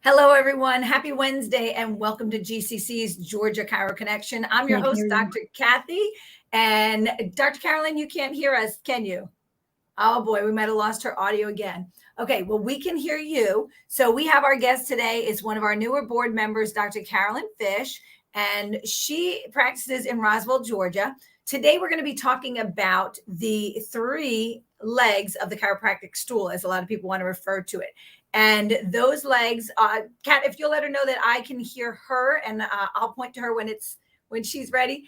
Hello, everyone. Happy Wednesday and welcome to GCC's Georgia Chiro Connection. I'm your Can't host, hear you. Dr. Kathy. And Dr. Carolyn, you can't hear us, can you? Oh boy, we might have lost her audio again. Okay, well, we can hear you. So we have our guest today is one of our newer board members, Dr. Carolyn Fish, and she practices in Roswell, Georgia. Today, we're going to be talking about the three legs of the chiropractic stool, as a lot of people want to refer to it. And those legs, Kat, if you'll let her know that I can hear her, and I'll point to her when she's ready.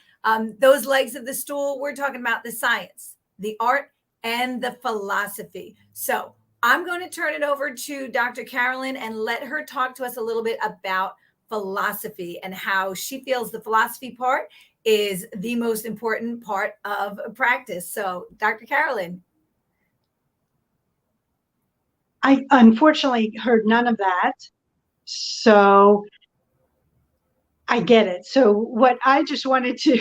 Those legs of the stool, we're talking about the science, the art, and the philosophy. So I'm going to turn it over to Dr. Carolyn and let her talk to us a little bit about philosophy and how she feels the philosophy part is the most important part of practice. So, Dr. Carolyn. I unfortunately heard none of that. So I get it. So what I just wanted to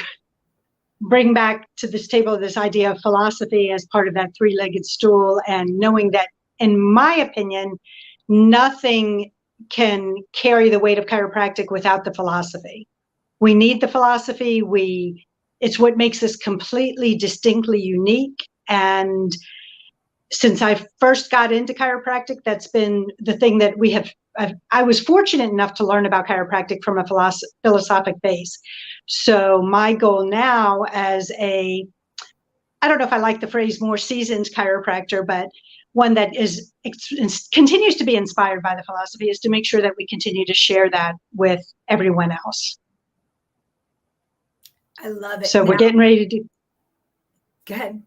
bring back to this table, this idea of philosophy as part of that three-legged stool, and knowing that, in my opinion, nothing can carry the weight of chiropractic without the philosophy. We need the philosophy. It's what makes us completely, distinctly unique. And since I first got into chiropractic, that's been the thing that I was fortunate enough to learn about chiropractic from a philosophic base. So my goal now I don't know if I like the phrase more seasoned chiropractor, but one that continues to be inspired by the philosophy, is to make sure that we continue to share that with everyone else. I love it. So we're getting ready to do. Go ahead.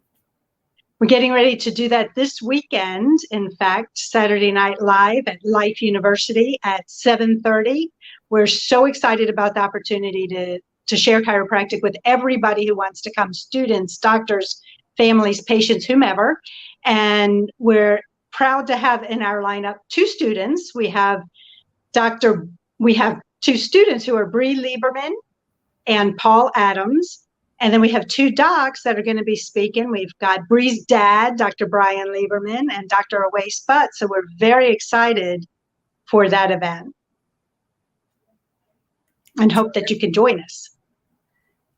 We're getting ready to do that this weekend. In fact, Saturday Night Live at Life University at 7:30. We're so excited about the opportunity to share chiropractic with everybody who wants to come, students, doctors, families, patients, whomever. And we're proud to have in our lineup two students. We have two students who are Bree Lieberman and Paul Adams. And then we have two docs that are going to be speaking. We've got Bree's dad, Dr. Brian Lieberman, and Dr. Away Sputt. So we're very excited for that event and hope that you can join us.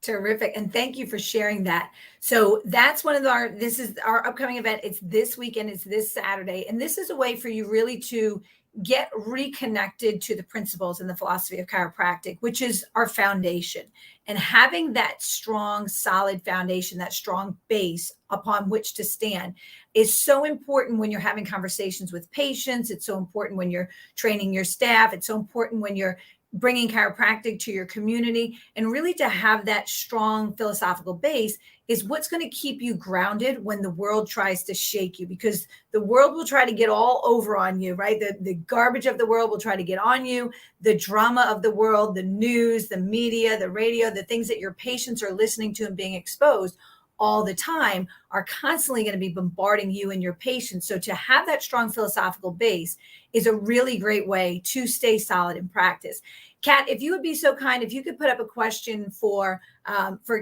Terrific. And thank you for sharing that. So that's this is our upcoming event. It's this weekend. It's this Saturday. And this is a way for you really to get reconnected to the principles and the philosophy of chiropractic, which is our foundation. And having that strong, solid foundation, that strong base upon which to stand is so important when you're having conversations with patients. It's so important when you're training your staff. It's so important when you're bringing chiropractic to your community. And really to have that strong philosophical base is what's going to keep you grounded when the world tries to shake you, because the world will try to get all over on you, right? The garbage of the world will try to get on you. The drama of the world, the news, the media, the radio, the things that your patients are listening to and being exposed all the time are constantly going to be bombarding you and your patients. So to have that strong philosophical base is a really great way to stay solid in practice. Kat, if you would be so kind, if you could put up a question for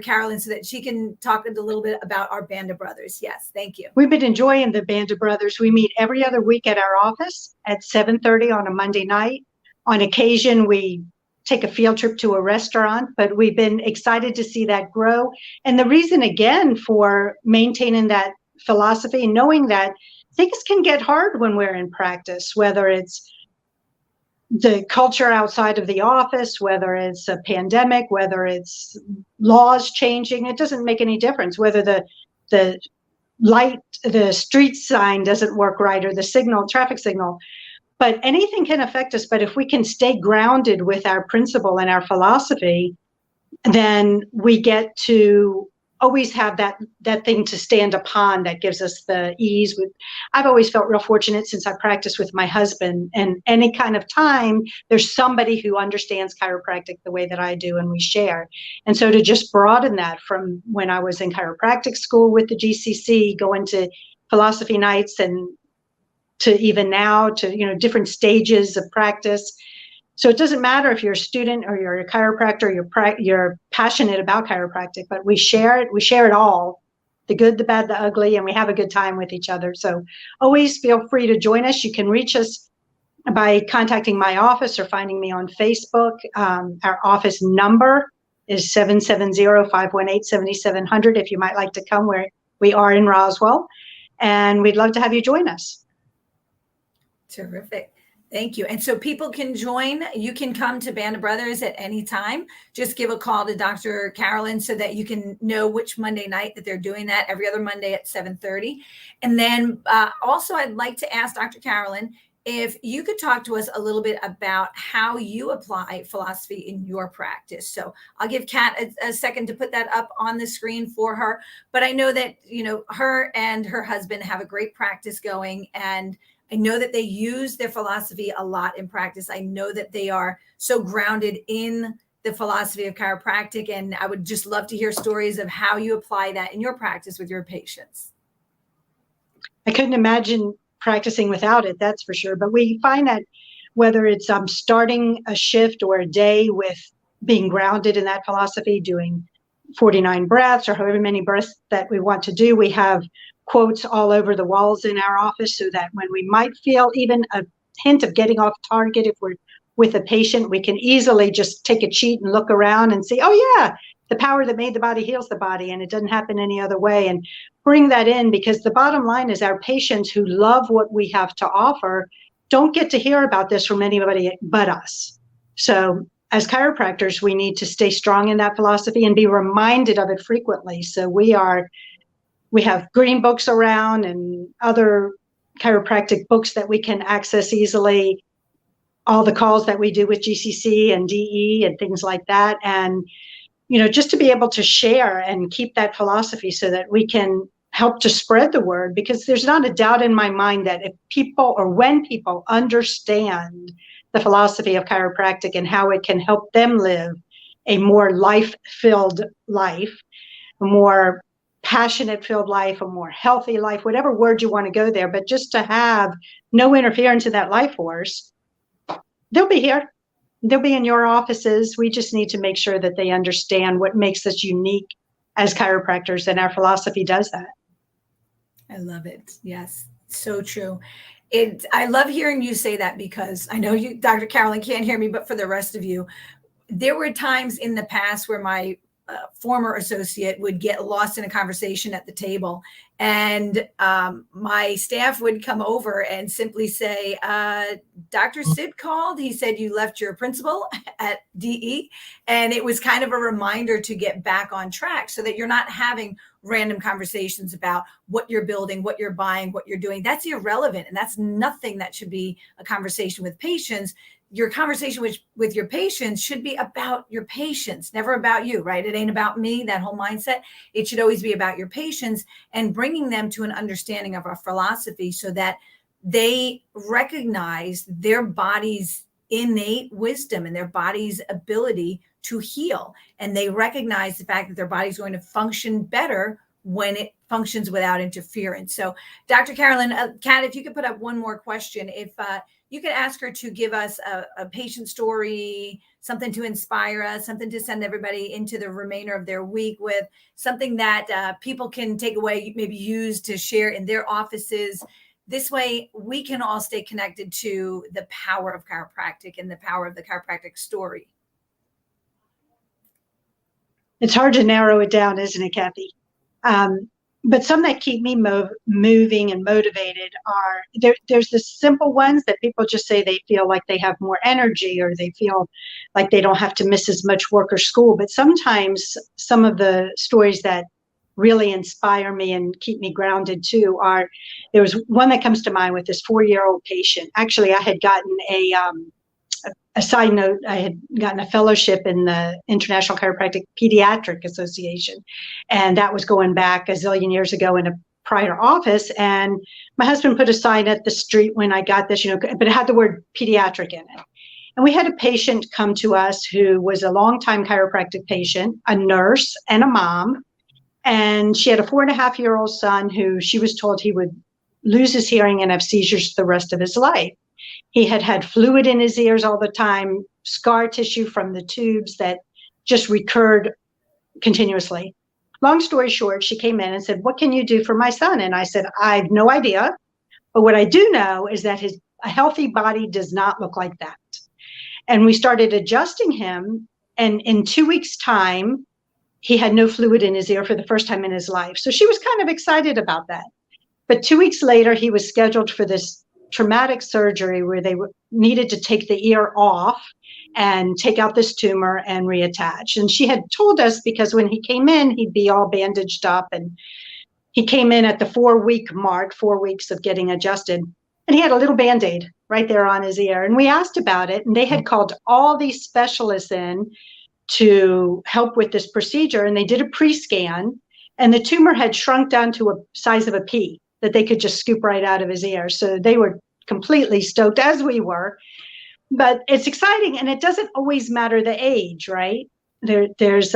Carolyn so that she can talk a little bit about our Band of Brothers. Yes, thank you. We've been enjoying the Band of Brothers. We meet every other week at our office at 7:30 on a Monday night. On occasion, we take a field trip to a restaurant, but we've been excited to see that grow. And the reason, again, for maintaining that philosophy, knowing that things can get hard when we're in practice, whether it's the culture outside of the office, whether it's a pandemic, whether it's laws changing, it doesn't make any difference. Whether the street sign doesn't work right, or the traffic signal, but anything can affect us. But if we can stay grounded with our principle and our philosophy, then we get to always have that thing to stand upon that gives us the ease. I've always felt real fortunate since I practiced with my husband, and any kind of time there's somebody who understands chiropractic the way that I do, and we share. And so to just broaden that from when I was in chiropractic school with the GCC, going to philosophy nights, and to even now to different stages of practice. So it doesn't matter if you're a student or you're a chiropractor, you're passionate about chiropractic, but we share it all, the good, the bad, the ugly, and we have a good time with each other. So always feel free to join us. You can reach us by contacting my office or finding me on Facebook. Our office number is 770-518-7700 if you might like to come where we are in Roswell. And we'd love to have you join us. Terrific. Thank you. And so people can join. You can come to Band of Brothers at any time. Just give a call to Dr. Carolyn so that you can know which Monday night that they're doing that, every other Monday at 7:30. And then also I'd like to ask Dr. Carolyn if you could talk to us a little bit about how you apply philosophy in your practice. So I'll give Kat a second to put that up on the screen for her. But I know that, her and her husband have a great practice going, and I know that they use their philosophy a lot in practice. I know that they are so grounded in the philosophy of chiropractic, and I would just love to hear stories of how you apply that in your practice with your patients. I couldn't imagine practicing without it, that's for sure. But we find that whether it's starting a shift or a day with being grounded in that philosophy, doing 49 breaths or however many breaths that we want to do, we have quotes all over the walls in our office so that when we might feel even a hint of getting off target, if we're with a patient, we can easily just take a cheat and look around and say, oh yeah, the power that made the body heals the body, and it doesn't happen any other way. And bring that in, because the bottom line is our patients who love what we have to offer don't get to hear about this from anybody but us. So as chiropractors, we need to stay strong in that philosophy and be reminded of it frequently. So we have green books around and other chiropractic books that we can access easily, all the calls that we do with GCC and DE and things like that. And, just to be able to share and keep that philosophy so that we can help to spread the word, because there's not a doubt in my mind that if people, or when people understand the philosophy of chiropractic and how it can help them live a more life-filled life, a more passionate-filled life, a more healthy life, whatever word you want to go there, but just to have no interference in that life force, they'll be here. They'll be in your offices. We just need to make sure that they understand what makes us unique as chiropractors, and our philosophy does that. I love it. Yes, so true. I love hearing you say that, because I know you, Dr. Carolyn, can't hear me, but for the rest of you, there were times in the past where my former associate would get lost in a conversation at the table, and my staff would come over and simply say, Dr. Sid called. He said you left your principal at DE. And it was kind of a reminder to get back on track so that you're not having random conversations about what you're building, what you're buying, what you're doing. That's irrelevant. And that's nothing that should be a conversation with patients. Your conversation with your patients should be about your patients, never about you, right? It ain't about me, that whole mindset. It should always be about your patients, and bringing them to an understanding of our philosophy so that they recognize their body's innate wisdom and their body's ability to heal. And they recognize the fact that their body's going to function better when it functions without interference. So Dr. Carolyn, Kat, if you could put up one more question, if you could ask her to give us a patient story, something to inspire us, something to send everybody into the remainder of their week with, something that people can take away, maybe use to share in their offices. This way we can all stay connected to the power of chiropractic and the power of the chiropractic story. It's hard to narrow it down, isn't it, Kathy? But some that keep me moving and motivated are, there's the simple ones that people just say they feel like they have more energy, or they feel like they don't have to miss as much work or school. But sometimes some of the stories that really inspire me and keep me grounded too are, there was one that comes to mind with this 4-year-old patient. Actually, I had gotten a side note, I had gotten a fellowship in the International Chiropractic Pediatric Association, and that was going back a zillion years ago in a prior office. And my husband put a sign at the street when I got this, but it had the word pediatric in it. And we had a patient come to us who was a longtime chiropractic patient, a nurse and a mom. And she had a 4.5-year-old son who she was told he would lose his hearing and have seizures the rest of his life. He had had fluid in his ears all the time, scar tissue from the tubes that just recurred continuously. Long story short, she came in and said, "What can you do for my son?" And I said, "I have no idea. But what I do know is that his A healthy body does not look like that. And we started adjusting him. And in 2 weeks' time, he had no fluid in his ear for the first time in his life. So she was kind of excited about that. But 2 weeks later, he was scheduled for this traumatic surgery where they needed to take the ear off and take out this tumor and reattach. And she had told us, because when he came in, he'd be all bandaged up. And he came in at the 4-week mark, 4 weeks of getting adjusted. And he had a little Band-Aid right there on his ear. And we asked about it. And they had called all these specialists in to help with this procedure. And they did a pre-scan. And the tumor had shrunk down to a size of a pea that they could just scoop right out of his ear. So they were completely stoked, as we were. But it's exciting, and it doesn't always matter the age, right? There's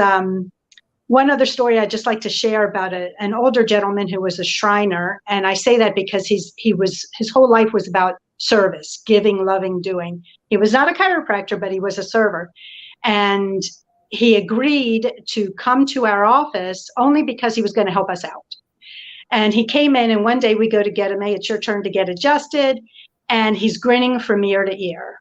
one other story I'd just like to share about an older gentleman who was a Shriner, and I say that because his whole life was about service, giving, loving, doing. He was not a chiropractor, but he was a server, and he agreed to come to our office only because he was going to help us out. And he came in, and one day we go to get him. Hey, it's your turn to get adjusted, and he's grinning from ear to ear.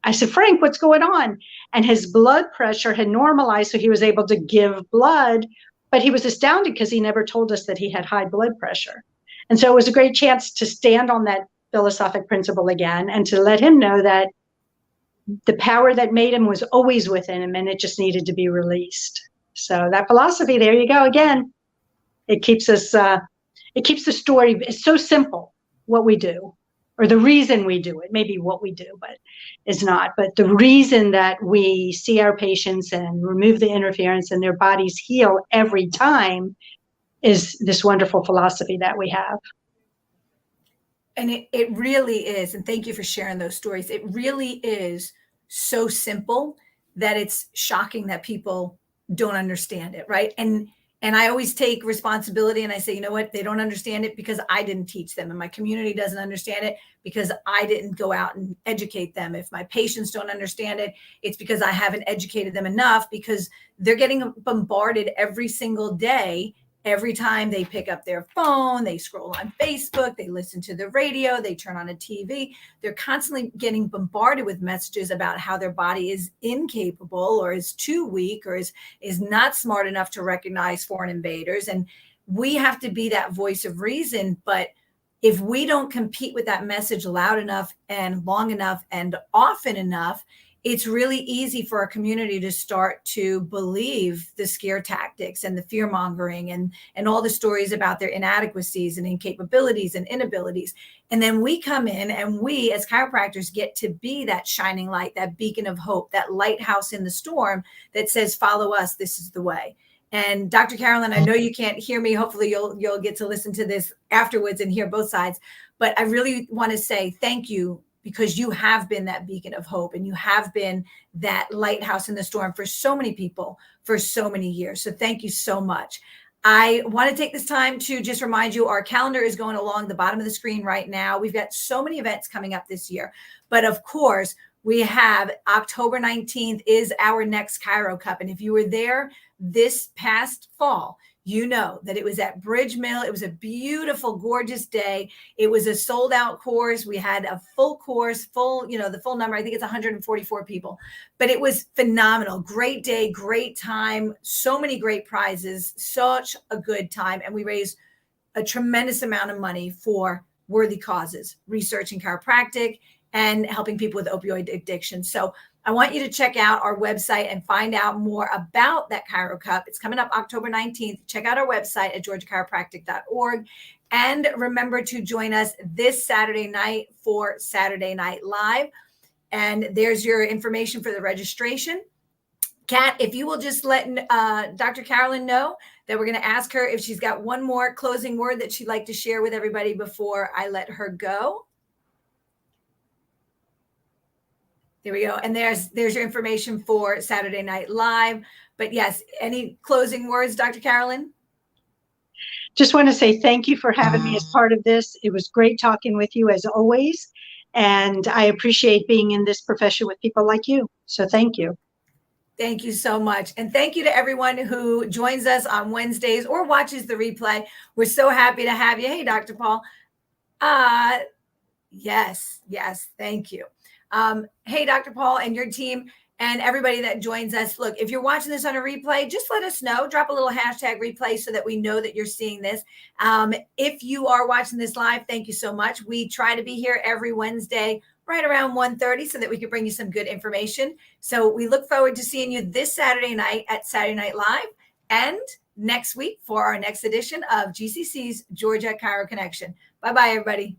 I said, Frank, what's going on? And his blood pressure had normalized, so he was able to give blood, but he was astounded because he never told us that he had high blood pressure. And so it was a great chance to stand on that philosophic principle again and to let him know that the power that made him was always within him, and it just needed to be released. So that philosophy, there you go again. It keeps us, it keeps the story, it's so simple what we do. Or the reason we do it, maybe what we do, but it's not. But the reason that we see our patients and remove the interference and their bodies heal every time is this wonderful philosophy that we have. And it really is. And thank you for sharing those stories. It really is so simple that it's shocking that people don't understand it, right? And I always take responsibility and I say, you know what, they don't understand it because I didn't teach them, and my community doesn't understand it because I didn't go out and educate them. If my patients don't understand it, it's because I haven't educated them enough, because they're getting bombarded every single day. Every time they pick up their phone, they scroll on Facebook, they listen to the radio, they turn on a TV. They're constantly getting bombarded with messages about how their body is incapable or is too weak or is not smart enough to recognize foreign invaders. And we have to be that voice of reason. But if we don't compete with that message loud enough and long enough and often enough, it's really easy for our community to start to believe the scare tactics and the fear mongering and all the stories about their inadequacies and incapabilities and inabilities. And then we come in and we as chiropractors get to be that shining light, that beacon of hope, that lighthouse in the storm that says, follow us, this is the way. And Dr. Carolyn, I know you can't hear me. Hopefully you'll get to listen to this afterwards and hear both sides. But I really want to say thank you, because you have been that beacon of hope and you have been that lighthouse in the storm for so many people for so many years. So thank you so much. I want to take this time to just remind you, our calendar is going along the bottom of the screen right now. We've got so many events coming up this year, but of course we have October 19th is our next Chiro Cup. And if you were there this past fall, you know that it was at Bridge Mill. It was a beautiful, gorgeous day. It was a sold out course. We had a full course, the full number. I think it's 144 people, but it was phenomenal. Great day, great time. So many great prizes, such a good time. And we raised a tremendous amount of money for worthy causes, research in chiropractic and helping people with opioid addiction. So I want you to check out our website and find out more about that Chiro Cup. It's coming up October 19th. Check out our website at georgiachiropractic.org. And remember to join us this Saturday night for Saturday Night Live. And there's your information for the registration. Kat, if you will just let Dr. Carolyn know that we're going to ask her if she's got one more closing word that she'd like to share with everybody before I let her go. There we go. And there's your information for Saturday Night Live. But yes, any closing words, Dr. Carolyn? Just want to say thank you for having me as part of this. It was great talking with you as always. And I appreciate being in this profession with people like you. So thank you. Thank you so much. And thank you to everyone who joins us on Wednesdays or watches the replay. We're so happy to have you. Hey, Dr. Paul. Yes, yes. Thank you. Hey, Dr. Paul and your team and everybody that joins us. Look, if you're watching this on a replay, just let us know. Drop a little hashtag replay so that we know that you're seeing this. If you are watching this live, thank you so much. We try to be here every Wednesday right around 1:30 so that we can bring you some good information. So we look forward to seeing you this Saturday night at Saturday Night Live and next week for our next edition of GCC's Georgia Chiro Connection. Bye-bye, everybody.